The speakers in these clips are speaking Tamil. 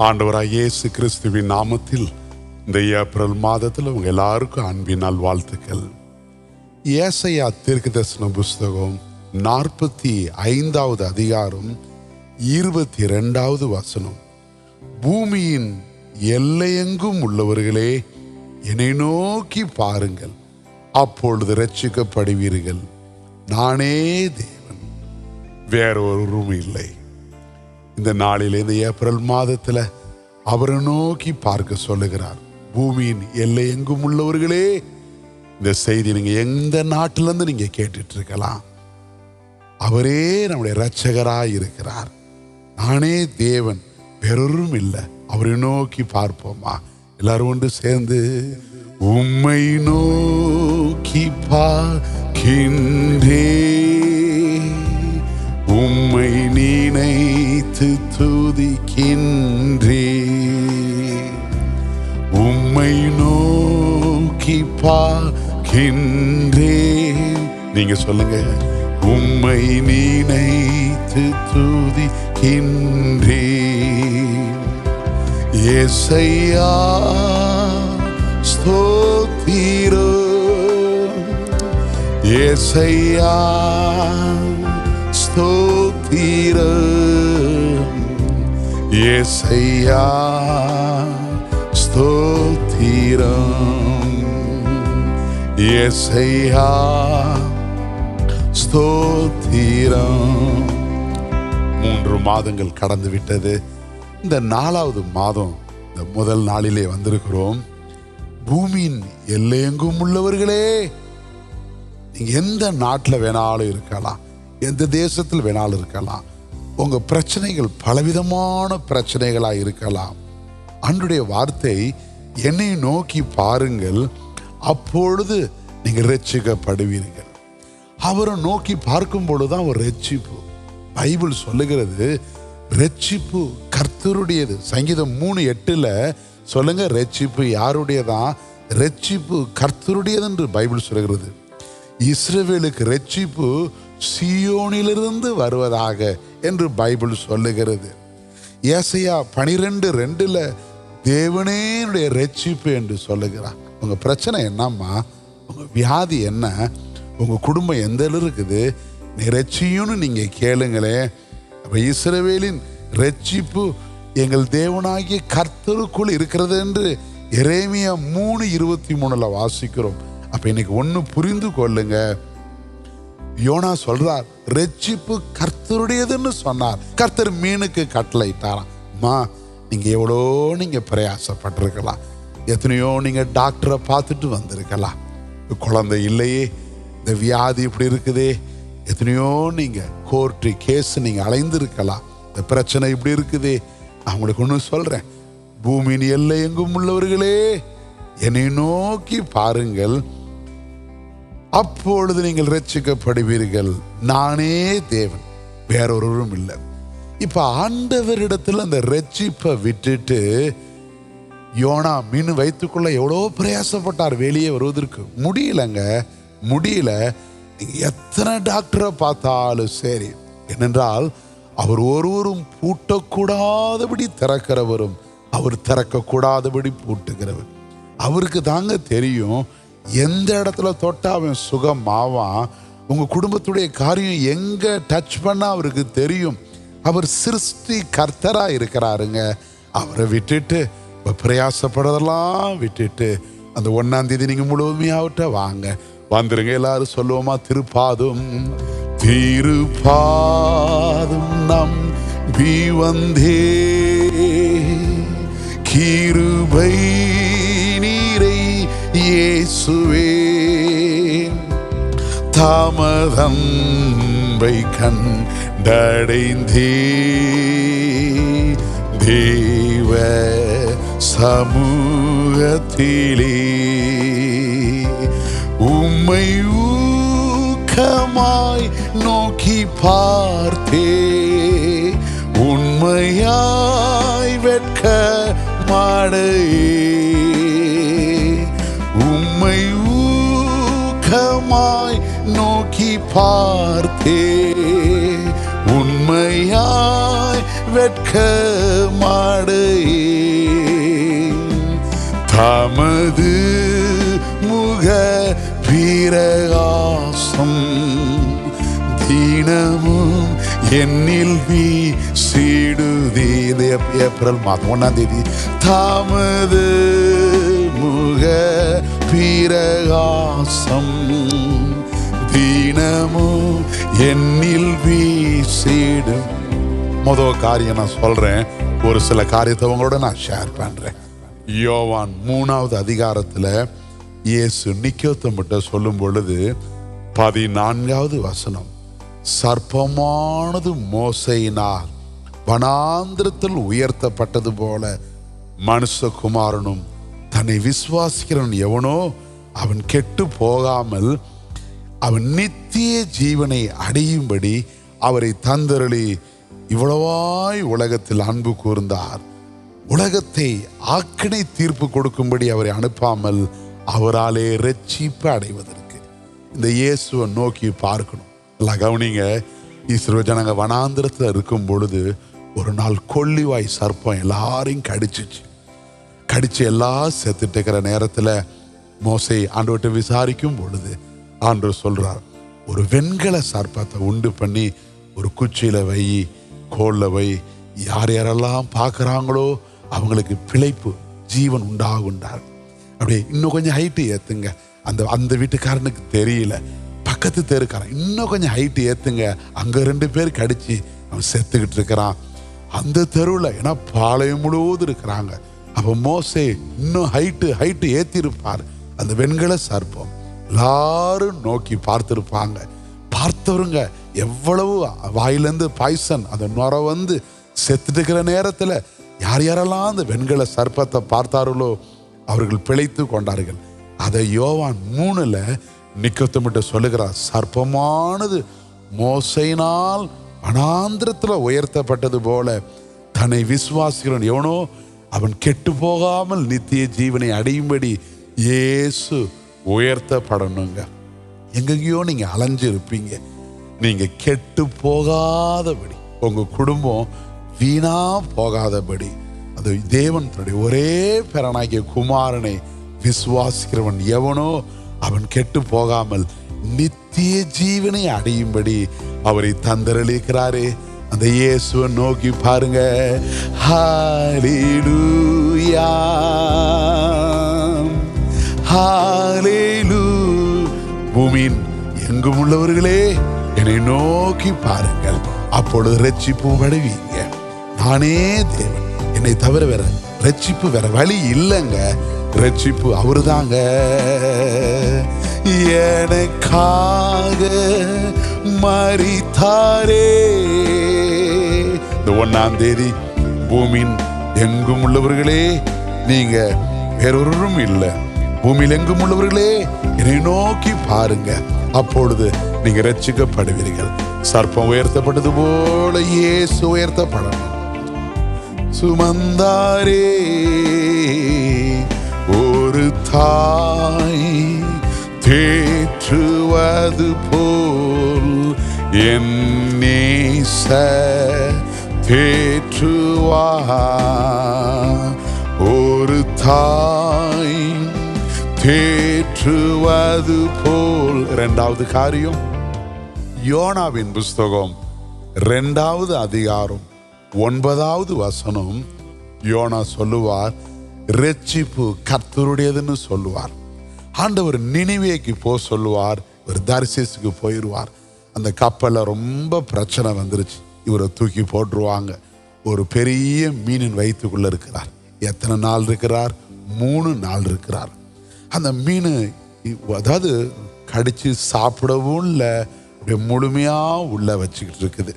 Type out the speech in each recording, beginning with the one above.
ஆண்டவராய் இயேசு கிறிஸ்துவின் நாமத்தில் இந்த ஏப்ரல் மாதத்தில் உங்க எல்லாருக்கும் அன்பின் நல்வாழ்த்துக்கள். ஏசாயா தீர்க்கதரிசன புஸ்தகம் 45வது அதிகாரம் 22வது வசனம். பூமியின் எல்லையெங்கும் உள்ளவர்களே, என்னை நோக்கி பாருங்கள், அப்பொழுது ரட்சிக்கப்படுவீர்கள். நானே தேவன், வேறொருவரும் இல்லை. இந்த நாளில் இந்த ஏப்ரல் மாதத்தில் அவரை நோக்கி பார்க்க சொல்லுகிறார். பூமியின் எல்லை எங்கும் உள்ளவர்களே, இந்த செய்தி நீங்க எந்த நாட்டிலிருந்து நீங்க கேட்டுட்டு இருக்கலாம். அவரே நம்முடைய இரட்சகராய் இருக்கிறார். நானே தேவன், வேறொரும் இல்லை. அவரை நோக்கி பார்ப்போமா? எல்லாரும் ஒன்று சேர்ந்து, உம்மை நோக்கி பார்க்கின்றே, உம்மை நினைத்து துதிக்கின்றே, உம்மை நோக்கி பார்க்கின்றே. நீங்க சொல்லுங்க, உம்மை நினைத்து துதிக்கின்றே. ஏசையா ஸ்தோத்திரம், ஏசையா ஸ்தோத்திரம், ஏசையா ஸ்தோத்திரம், ஏசையா ஸ்தோத்திரம். 3 மாதங்கள் கடந்து விட்டது. இந்த 4வது மாதம், இந்த முதல் நாளிலே வந்திருக்கிறோம். பூமியின் எல்லையெங்கும் உள்ளவர்களே, நீங்க எந்த நாட்டில் வேணாலும் இருக்கலாம், எந்த தேசத்தில் வேணாலும் இருக்கலாம். உங்க பிரச்சனைகள் பலவிதமான பிரச்சனைகளாக இருக்கலாம். அன்றைய வார்த்தை, என்னை நோக்கி பாருங்கள், அப்பொழுது நீங்க ரட்சிக்கப்படுவீர்கள். அவரை நோக்கி பார்க்கும் பொழுதுதான் ஒரு ரட்சிப்பு. பைபிள் சொல்லுகிறது, ரட்சிப்பு கர்த்தருடையது. சங்கீதம் 3:8 சொல்லுங்க, ரட்சிப்பு யாருடையதான்? ரட்சிப்பு கர்த்தருடையது என்று பைபிள் சொல்லுகிறது. இஸ்ரவேலுக்கு ரட்சிப்பு சீயோனிலிருந்து வருவதாக என்று பைபிள் சொல்லுகிறது. ஏசாயா 12:2 தேவனேனுடைய ரட்சிப்பு என்று சொல்லுகிறார். உங்க பிரச்சனை என்னம்மா? உங்க வியாதி என்ன? உங்க குடும்பம் எந்த இருக்குது? நீ ரட்சியும்னு நீங்க கேளுங்களே. அப்ப இஸ்ரவேலின் ரட்சிப்பு எங்கள் தேவனாகிய கர்த்தருக்குள் இருக்கிறது என்று எரேமியா 3:23 வாசிக்கிறோம். அப்ப இன்னைக்கு ஒண்ணு புரிந்து கொள்ளுங்க. யோனா சொல்றார், ரட்சிப்பு கர்த்தருடையதுன்னு சொன்னார். கர்த்தர் மீனுக்கு கட்டளையிட்டாராம். அம்மா, நீங்க எவ்வளோ நீங்க பிரயாசப்பட்டிருக்கலாம், எத்தனையோ நீங்க டாக்டரை பார்த்துட்டு வந்திருக்கலாம். குழந்தை இல்லையே, இந்த வியாதி இப்படி இருக்குதே, எத்தனையோ நீங்க கோர்ட்டு கேஸ் நீங்க அலைந்திருக்கலாம். இந்த பிரச்சனை இப்படி இருக்குதே. நான் உங்களுக்கு ஒன்று சொல்றேன், பூமியின் எல்லை எங்கும் உள்ளவர்களே, என்னை நோக்கி பாருங்கள், அப்பொழுது நீங்கள் ரட்சிக்கப்படுவீர்கள். நானே தேவன், வேறொருவரும் இல்லை. இப்ப ஆண்டவரிடத்துல அந்த ரட்சிப்பை விட்டுட்டு யோனா மீன் வைத்துக்குள்ள எவ்வளோ பிரயாசப்பட்டார். வெளியே வருவதற்கு முடியல. எத்தனை டாக்டரை பார்த்தாலும் சரி. ஏனென்றால் அவர் ஒருவரும் பூட்டக்கூடாதபடி திறக்கிறவரும், அவர் திறக்கக்கூடாதபடி பூட்டுகிறவர். அவருக்கு தாங்க தெரியும் எந்த இடத்துல தொட்டா அவன் சுகம் ஆவான். உங்க குடும்பத்துடைய காரியம் எங்க டச் பண்ணா அவருக்கு தெரியும். அவர் சிருஷ்டி கர்த்தரா இருக்கிறாருங்க. அவரை விட்டுட்டு பிரயாசப்படுறதெல்லாம் விட்டுட்டு அந்த 1ஆம் தேதி நீங்க முழுமையாவிட்ட வாங்க, வந்துருங்க. எல்லாரும் சொல்லுவோமா? திருப்பாதும் நம்பி வந்தே, கிருபை நீரை இயேசுவே, தாமதம்பை கண்டடைந்தே, தேவ சமூகத்திலே உம்மை ஊக்கமாய் நோக்கி பார்த்தே, உண்மையாய் வெட்க மாடையே, உம்மை ஊக்கமாய் நோக்கி பார்த்தே, உண்மையாய் வெட்க மாடையே. பிரகாசம் தினமும் என்னில் வீசிடுதே. ஏப்ரல் மாதம் 1ஆம் தேதி தமது முக பிரகாசம் தினமும் என்னில் வீசிடும். முதல் காரியம் நான் சொல்றேன், ஒரு சில காரியத்தை உங்களோட நான் ஷேர் பண்றேன். யோவான் 3ஆவது அதிகாரத்துல இயேசு நிக்கோதேமுட்ட சொல்லும் பொழுது 14வது வசனம், சர்ப்பமானது மோசையினால் வனாந்திரத்தில் உயர்த்தப்பட்டது போல மனுஷகுமாரனும் தன்னை விசுவாசிக்கிறவன் எவனோ அவன் கெட்டு போகாமல் அவன் நித்திய ஜீவனை அடையும்படி அவரை தந்தருளி இவ்வளவாய் உலகத்தில் அன்பு கூர்ந்தார். உலகத்தை ஆக்கினை தீர்ப்பு கொடுக்கும்படி அவரை அனுப்பாமல் அவராலே ரட்சிப்பு அடைவதற்கு. இந்த இயேசுவை நோக்கி பார்க்கணும். எல்லாம் கவனிங்க. இஸ்ரவேல் ஜனங்க வனாந்திரத்தில் இருக்கும் பொழுது ஒரு நாள் கொள்ளிவாய் சர்ப்பம் எல்லாரையும் கடிச்சு எல்லாம் செத்துட்டு இருக்கிற நேரத்தில் மோசே ஆண்டவர்கிட்ட விசாரிக்கும் பொழுது ஆண்டவர் சொல்றார், ஒரு வெண்கல சர்ப்பத்தை உண்டு பண்ணி ஒரு குச்சியில வை, கோல்ல வை, யார் யாரெல்லாம் பார்க்குறாங்களோ அவங்களுக்கு பிழைப்பு ஜீவன் உண்டாகுண்டார். அப்படியே இன்னும் கொஞ்சம் ஹைட்டு ஏத்துங்க. அந்த வீட்டுக்காரனுக்கு தெரியல, பக்கத்து தெருக்காரன் இன்னும் கொஞ்சம் ஹைட்டு ஏத்துங்க, அங்க 2 பேர் கடிச்சு அவன் செத்துக்கிட்டு இருக்கிறான். அந்த தெருவில் ஏன்னா பாளையம் முழுவதும் இருக்கிறாங்க. அப்போ மோசே இன்னும் ஹைட்டு ஏத்திருப்பார். அந்த வெண்கல சர்ப்பம் எல்லாரும் நோக்கி பார்த்திருப்பாங்க. பார்த்தவருங்க எவ்வளவு வாயிலேருந்து பாய்சன் அந்த நுர வந்து செத்துட்டு இருக்கிற நேரத்தில் யார் யாரெல்லாம் அந்த வெண்கல சர்ப்பத்தை பார்த்தார்களோ அவர்கள் பிழைத்து கொண்டார்கள். அதை யோவான் 3ல் நிக்கோதேமுட்ட சொல்லுகிறார், சர்ப்பமானது மோசையினால் வனாந்திரத்தில் உயர்த்தப்பட்டது போல தன்னை விசுவாசிக்கிறவன் எவனோ அவன் கெட்டு போகாமல் நித்திய ஜீவனை அடையும்படி இயேசு உயர்த்தப்படணுங்க. எங்கெங்கயோ நீங்க அலைஞ்சிருப்பீங்க. நீங்க கெட்டு போகாதபடி, உங்க குடும்பம் வீணா போகாதபடி, அது தேவன் தன்னுடைய ஒரே பேரனாகிய குமாரனை விசுவாசிக்கிறவன் எவனோ அவன் கெட்டு போகாமல் நித்திய ஜீவனை அடையும்படி அவரை தந்தரளிக்கிறாரே. அந்த இயேசுவை நோக்கி பாருங்க. ஹல்லேலூயா ஹல்லேலூயா. பூமியின் எங்கும் உள்ளவர்களே என்னை நோக்கி பாருங்கள், அப்பொழுது ரட்சிப்பு அடைவீங்க. நானே தேவன், என்னை தவிர வேற ரட்சிப்பு வேற வழி இல்லைங்க. ரட்சிப்பு அவரு தாங்க. எனக்காக மரித்தாரே. இந்த 1ஆம் தேதி பூமியின் எங்கும் உள்ளவர்களே, நீங்க வேறொருவரும் இல்லை, பூமியில் எங்கும் உள்ளவர்களே என்னை நோக்கி பாருங்க, அப்பொழுது நீங்க ரட்சிக்கப்படுவீர்கள். சர்ப்பம் உயர்த்தப்பட்டது போல இயேசு உயர்த்தப்படணும். சுமந்தாரே ஒரு தாய் தேற்றுவது போல் என் நேசர் தேற்றுவார். ஒரு தாய் தேற்றுவது போல். 2வது காரியம், யோனாவின் புஸ்தகம் 2ஆவது அதிகாரம் 9வது வசனம். யோனா சொல்லுவார், ரட்சிப்பு கர்த்தருடையதுன்னு சொல்லுவார். ஆண்டவர் நினிவேக்கு போக சொல்லுவார், ஒரு தர்சீசுக்கு போயிடுவார். அந்த கப்பல்ல ரொம்ப பிரச்சனை வந்துருச்சு, இவரை தூக்கி போட்டுருவாங்க. ஒரு பெரிய மீனின் வயிற்றுக்குள்ள இருக்கிறார். எத்தனை நாள் இருக்கிறார்? 3 நாள் இருக்கிறார். அந்த மீன் அதாவது கடிச்சு சாப்பிடவும் இல்லை, அப்படியே முழுமையா உள்ள வச்சுக்கிட்டு இருக்குது.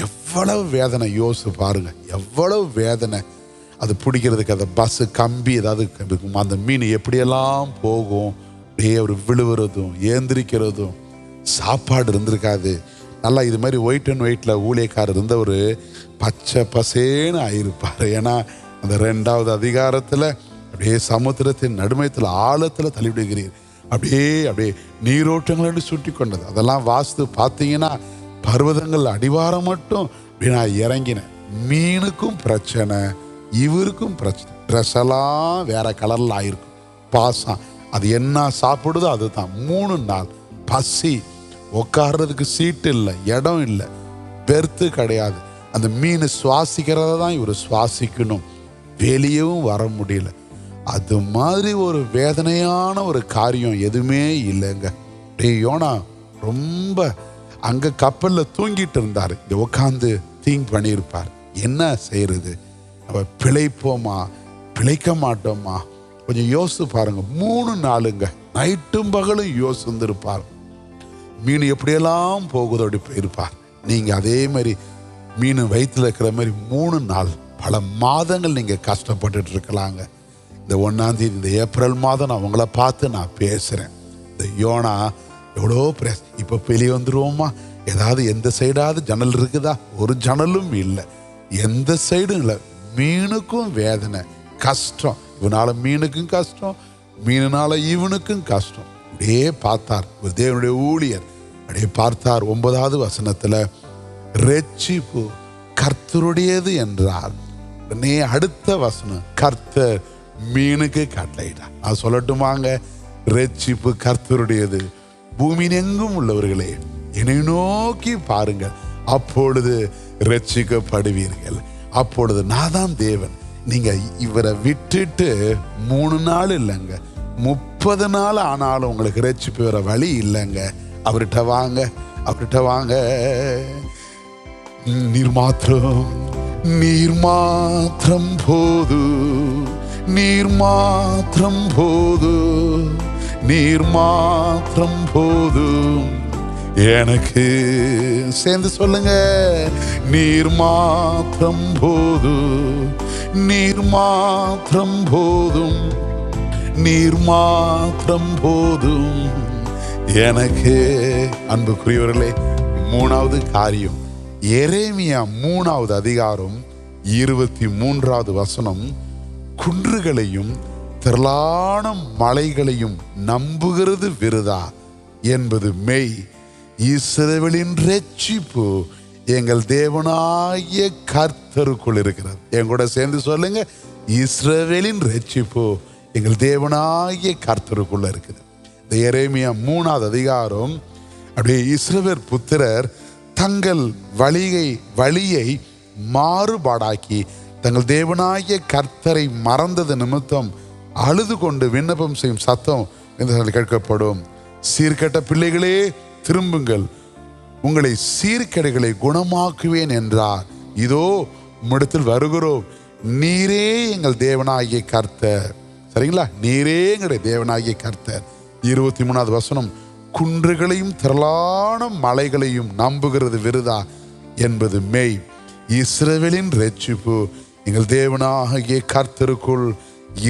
எவ்வளவு வேதனை யோசிச்சு பாருங்க, எவ்வளவு வேதனை. அது பிடிக்கிறதுக்கு அந்த பஸ்ஸு கம்பி ஏதாவது இருக்கும், அந்த மீன் எப்படியெல்லாம் போகும், அப்படியே அவர் விழுவுறதும் ஏந்திரிக்கிறதும். சாப்பாடு இருந்திருக்காது. நல்லா இது மாதிரி ஒயிட் அண்ட் ஒயிட்டில் ஊழியக்காரர் இருந்தவர் பச்சை பசேன்னு ஆயிருப்பார். ஏன்னா அந்த 2வது அதிகாரத்தில் அப்படியே சமுத்திரத்தின் நடுமையத்தில் ஆழத்தில் தள்ளிவிடுகிறீர், அப்படியே நீரோட்டங்களோடு சுட்டி கொண்டது. அதெல்லாம் வாஸ்து பார்த்தீங்கன்னா பர்வதங்கள் அடிவாரம் மட்டும் அப்படி நான் இறங்கினேன். மீனுக்கும் பிரச்சனை, இவருக்கும் பிரச்சனை. ட்ரெஸ் எல்லாம் வேற கலரில் ஆயிருக்கும், பாசம் அது என்ன சாப்பிடுதோ அதுதான். 3 நாள் பசி, உட்கார்றதுக்கு சீட்டு இல்லை, இடம் இல்லை, பெர்த்து கிடையாது. அந்த மீன் சுவாசிக்கிறத தான் இவர் சுவாசிக்கணும், வெளியவும் வர முடியல. அது மாதிரி ஒரு வேதனையான ஒரு காரியம் எதுவுமே இல்லைங்க. யோனா ரொம்ப அங்க கப்பல்ல தூங்கிட்டு இருந்தாரு. இங்க உட்காந்து திங்க் பண்ணியிருப்பார், என்ன செய்யறது, நம்ம பிழைப்போமா பிழைக்க மாட்டோமா? கொஞ்சம் யோசித்து பாருங்க. 3 நாளுங்க, நைட்டும் பகலும் யோசிந்திருப்பார். மீன் எப்படியெல்லாம் போகுதோ அப்படி போயிருப்பார். நீங்க அதே மாதிரி மீன் வயிற்றுல இருக்கிற மாதிரி 3 நாள் பல மாதங்கள் நீங்க கஷ்டப்பட்டுட்டு இருக்கலாங்க. இந்த 1ஆம் தேதி, இந்த ஏப்ரல் மாதம் நான் உங்களை பார்த்து நான் பேசுறேன். இந்த யோனா எவ்வளோ இப்போ வெளியே வந்துருவோமா? ஏதாவது எந்த சைடாவது ஜன்னல் இருக்குதா? ஒரு ஜன்னலும் இல்லை, எந்த சைடும் இல்லை. மீனுக்கும் வேதனை, கஷ்டம். இவனால மீனுக்கும் கஷ்டம், மீனால இவனுக்கும் கஷ்டம். அப்படியே பார்த்தார் ஒரு தேவனுடைய ஊழியர். அப்படியே பார்த்தார். 9வது வசனத்துல ரட்சிப்பு கர்த்தருடையது என்றார். உடனே அடுத்த வசனம், கர்த்தர் மீனுக்கு கட்டளையிட்டார். நான் சொல்லட்டுமாங்க, ரட்சிப்பு கர்த்தருடையது. பூமியின் எங்கும் உள்ளவர்களே என்னை நோக்கி பாருங்கள், அப்பொழுது ரட்சிக்கப்படுவீர்கள். அப்பொழுது நான் தான் தேவன். நீங்க இவரை விட்டுட்டு 3 நாள் இல்லைங்க, 30 நாள் ஆனாலும் உங்களுக்கு ரட்சிப்பு வர வழி இல்லைங்க. அவர்கிட்ட வாங்க, அவர்கிட்ட வாங்க. நீர் மாத்திரம் போது, நீர் மாத்திரம் போது, நீர் மாத்திரம் போது எனக்கு. சேர்ந்து சொல்லுங்க, நீர் மாத்திரம் போது, நீர் மாத்திரம் போதும், நீர் மாத்திரம் போதும் எனக்கு. அன்புக்குரியவர்களே, 3வது காரியம், எரேமியா 3வது அதிகாரம் 23வது வசனம், குன்றுகளையும் திரளான மலைகளையும் நம்புகிறது விருதா என்பது மெய், இஸ்ரவேலின் ரட்சிப்பு எங்கள் தேவனாகிய கர்த்தருக்குள் இருக்கிறது. என் கூட சேர்ந்து சொல்லுங்க, இஸ்ரவேலின் ரட்சிப்பு எங்கள் தேவனாகிய கர்த்தருக்குள்ள இருக்குது. இந்த எரேமியா 3வது அதிகாரம், அப்படியே இஸ்ரவேல் புத்திரர் தங்கள் வழியை மாறுபாடாக்கி தங்கள் தேவனாகிய கர்த்தரை மறந்தது நிமித்தம் அழுது கொண்டு விண்ணப்பம் செய்யும் சத்தம் இந்த கேட்கப்படும். சீர்கெட்ட பிள்ளைகளே திரும்புங்கள், உங்களை சீர்கேடுகளை குணமாக்குவேன் என்றார். இதோ உம்மிடத்தில் வருகிறோம், நீரே எங்கள் தேவனாகிய கர்த்தர். சரிங்களா? நீரே எங்களுடைய தேவனாகிய கர்த்தர். 23வது வசனம், குன்றுகளையும் திரளான மலைகளையும் நம்புகிறது விருதா என்பது மெய், இஸ்ரவேலின் ரட்சிப்பு எங்கள் தேவனாகிய கர்த்தருக்குள்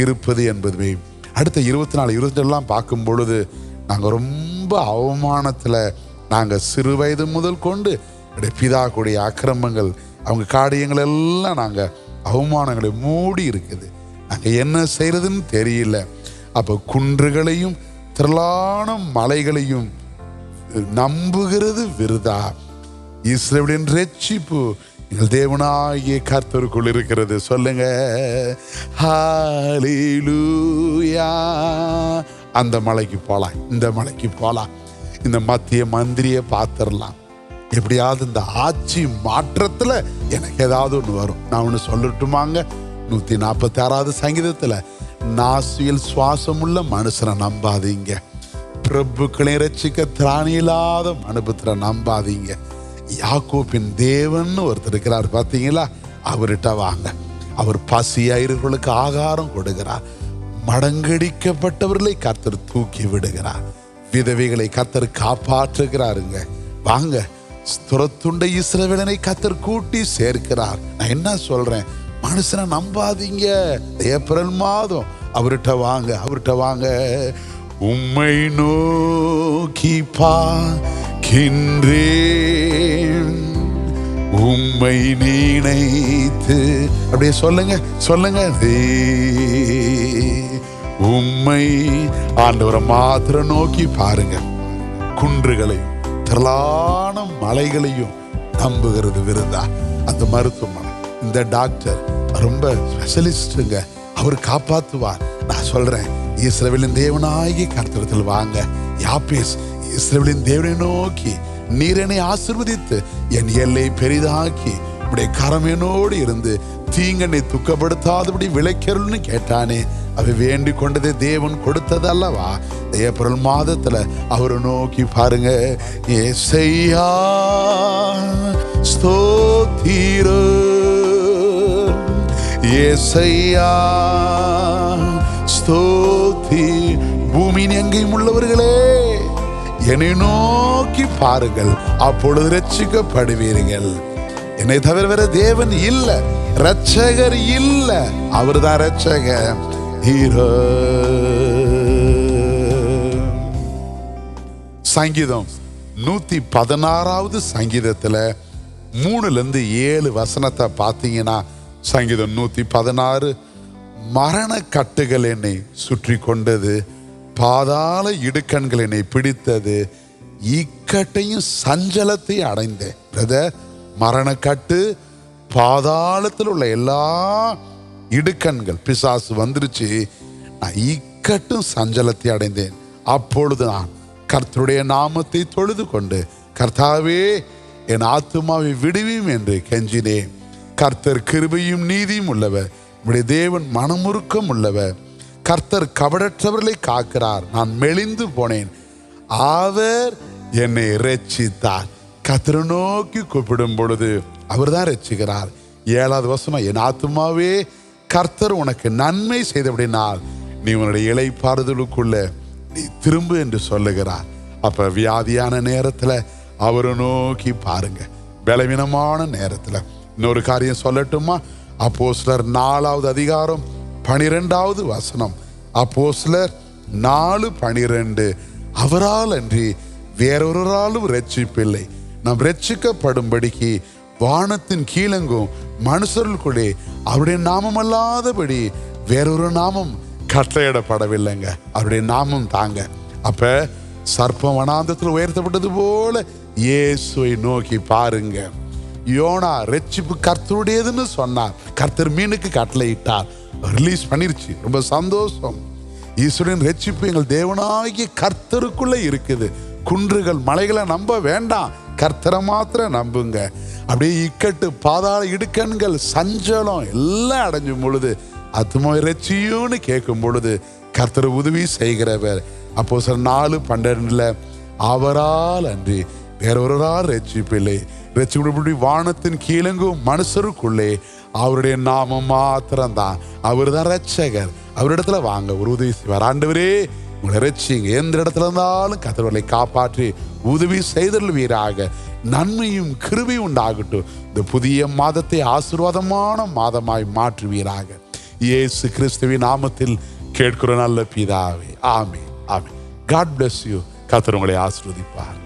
இருப்பது என்பது மெய். அடுத்த 24, 22 பார்க்கும் பொழுது நாங்கள் ரொம்ப அவமானத்தில், நாங்கள் சிறு வயது முதல் கொண்டு பிதா கூடிய அக்கிரமங்கள், அவங்க காரியங்கள் எல்லாம் நாங்கள் அவமானங்களை மூடி இருக்குது. நாங்கள் என்ன செய்யறதுன்னு தெரியல. அப்போ குன்றுகளையும் திரளான மலைகளையும் நம்புகிறது விருதா, இஸ்ரவேலின் ரட்சிப்பு எங்கள் தேவனாகிய கர்த்தருக்குள் இருக்கிறது. சொல்லுங்க, ஹல்லேலூயா. அந்த மலைக்கு போகலாம், இந்த மலைக்கு போகலாம், இந்த மத்திய மந்திரியை பார்த்துடலாம். எப்படியாவது இந்த ஆட்சி மாற்றத்தில் எனக்கு ஏதாவது ஒன்று வரும். நான் ஒன்று சொல்லட்டுமாங்க, 146வது சங்கீதத்தில், நாசியில் சுவாசமுள்ள மனுஷனை நம்பாதீங்க, பிரபுக்களை ரட்சிக்க திராணி இல்லாத மனுபுத்திர நம்பாதீங்க. யாக்கோபின் தேவன் ஒருத்தர் இருக்கிறார் பார்த்தீங்களா, அவர்கிட்ட வாங்க. அவர் பசியாயிர்களுக்கு ஆகாரம் கொடுக்கிறார், மடங்கடிக்கப்பட்டவர்களை கர்த்தர் தூக்கி விடுகிறார், விதவைகளை கர்த்தர் காப்பாற்றுகிறாருங்க. வாங்க, துரத்துண்ட இஸ்ரவேலனை கர்த்தர் கூட்டி சேர்க்கிறார். நான் என்ன சொல்றேன், மனுஷனை நம்பாதீங்க. ஏப்ரல் மாதம் அவர்கிட்ட வாங்க, அவர்கிட்ட வாங்க. உம்மை நோக்கி பார்க்கின்றேன், உம்மை நினைத்து, அப்படியே சொல்லுங்க சொல்லுங்க, உம்மை. ஆண்டவரை மாத்திரம் நோக்கி பாருங்க. குன்றுகளையும் திரளான மலைகளையும் நம்புகிறது விருதா. அந்த மருத்துவமனை, இந்த டாக்டர் ரொம்ப ஸ்பெஷலிஸ்டுங்க, அவர் காப்பாற்றுவார். நான் சொல்றேன், இஸ்ரவேலின் தேவனாகிய கர்த்தரிடத்தில் வாங்க. யாபேஸ் இஸ்ரவேலின் தேவனை நோக்கி, நீர் என்னை ஆசீர்வதித்து என் எல்லை பெரிதாக்கி உடைய கரம் என்னோடு இருந்து தீங்கனை துக்கப்படுத்தாதபடி விளைக்கருள்னு கேட்டானே. அவை வேண்டிக் கொண்டதே தேவன் கொடுத்தது அல்லவா? ஏப்ரல் மாதத்துல அவரை நோக்கி பாருங்க. ஏசையா ஸ்தோத்திரம், ஏசையா ஸ்தோத்தி. பூமியின் எங்கேயும் உள்ளவர்களே என்னை நோக்கி பாருங்கள், அப்பொழுது ரட்சிக்கப்படுவீர்கள். என்னை தவிர வேற தேவன் இல்ல, ரட்சகர் இல்ல, அவர்தான் ரட்சகர். சங்கீதம் 116வது சங்கீதத்துல 3-7 வசனத்தை பார்த்தீங்கன்னா, சங்கீதம் 116, மரண கட்டுகள் என்னை சுற்றி கொண்டது, பாதாள இடுக்கண்கள் என்னை பிடித்தது, இக்கட்டையும் சஞ்சலத்தையும் அடைந்தேன். பிரதர், மரணக்கட்டு, பாதாளத்தில் உள்ள எல்லா இடுக்கண்கள், பிசாசு வந்துருச்சு, நான் இக்கட்டும் சஞ்சலத்தை அடைந்தேன். அப்பொழுது நான் கர்த்தருடைய நாமத்தை தொழுது கொண்டு, கர்த்தாவே என் ஆத்துமாவை விடுவீம் என்று கெஞ்சினேன். கர்த்தர் கிருபையும் நீதியும் உள்ளவர், நம்முடைய தேவன் மனமுருக்கம் உள்ளவர். கர்த்தர் கபடற்றவர்களை காக்கிறார். நான் மெலிந்து போனேன், அவர் என்னை இரட்சித்தார். கர்த்தரை நோக்கி கூப்பிடும் பொழுது அவர் தான் ரட்சிக்கிறார். 7வது வசனம், என் ஆத்துமாவே கர்த்தர் உனக்கு நன்மை செய்தபடினால் நீ உன்னுடைய இளைப்பாறுதலுக்குள்ள நீ திரும்பு என்று சொல்லுகிறார். அப்ப வியாதியான நேரத்துல அவரை நோக்கி பாருங்க. பலவீனமான நேரத்துல இன்னொரு காரியம் சொல்லட்டுமா? அப்போஸ்தலர் 4வது அதிகாரம் 12வது வசனம். அப்போஸ்தலர் 4:12, அவரால் அன்றி வேறொருவராலும் ரட்சிப்பில்லை. நாம் ரட்சிக்கப்படும்படிக்கு வானத்தின் கீழெங்கும் மனுஷர்களுக்குள்ளே அவருடைய நாமம் அல்லாதபடி வேறொரு நாமம் கட்டளையிடப்படவில்லைங்க. அவருடைய நாமம் தாங்க. அப்ப சர்ப்பம் வனாந்தத்தில் உயர்த்தப்பட்டது போல இயேசுவை நோக்கி பாருங்க. யோனா ரட்சிப்பு கர்த்தருடையதுன்னு சொன்னார். கர்த்தர் மீனுக்கு கட்டளையிட்டார், ரிலீஸ் பண்ணிருச்சு. ரொம்ப சந்தோஷம். ஈஸ்வரின் ரட்சிப்பு எங்கள் தேவனாகிய கர்த்தருக்குள்ள இருக்குது. குன்றுகள் மலைகளை நம்ப வேண்டாம், கர்த்தரை மாத்திரம் நம்புங்க. அப்படியே இக்கட்டு, பாதாள இடுக்கண்கள், சஞ்சலம் எல்லாம் அடைஞ்சும் பொழுது, ஆத்துமா ரட்சியும்னு கேட்கும் பொழுது கர்த்தர் உதவி செய்கிறவர். அப்போஸ்தலர் 4:12, அவரால் அன்றி வேறொருவரால் ரட்சிப்பில்லை. ரட்சிக்கப்படி வானத்தின் கீழெங்கும் மனுஷருக்குள்ளே அவருடைய நாமம் மாத்திரம்தான். அவர் தான் ரட்சகர். அவரிடத்துல வாங்க, ஒரு உதவி செய்வார். ஆண்டவரே உங்களை ரட்சிங்க. எந்த இடத்துல இருந்தாலும் கர்த்தர்களை காப்பாற்றி உதவி செய்தல்வீராக. நன்மையும் கிருபையும் உண்டாகட்டும். இந்த புதிய மாதத்தை ஆசீர்வாதமான மாதமாய் மாற்றுவீராக. இயேசு கிறிஸ்துவின் நாமத்தில் கேட்கிற நல்ல பிதாவே, ஆமென், ஆமென். God bless you. கர்த்தர் உங்களை ஆசீர்வதிப்பார்.